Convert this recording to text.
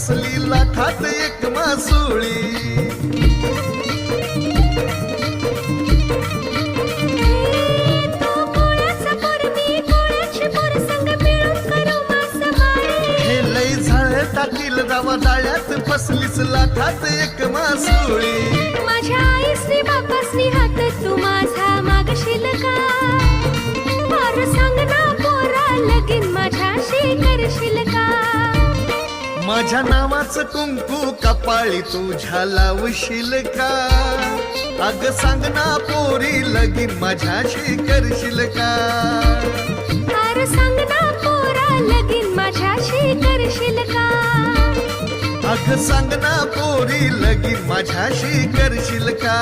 फसली लाखात एक मासुळी. तो कोळ्याचा पोर मी कोळ्याची पोर संग मिळून करू मासमारी. हे लय झाळ टाकील दावा जाळ्यात फसलीस लाखात एक मासुळी. माझ्या आईसनी बापासनी हात तू माझा मागशील का? फार सांग ना पोरा लगीन माझ्याशी करशील का? माझ्या नावाचं कुंकू कपाळी तुझ्या लावशील का? अग सांग ना पोरी लगीन माझ्याशी करशील का? फार सांग ना पोरा लगीन माझ्याशी करशील का? अग सांग ना पोरी लगीन माझ्याशी करशील का?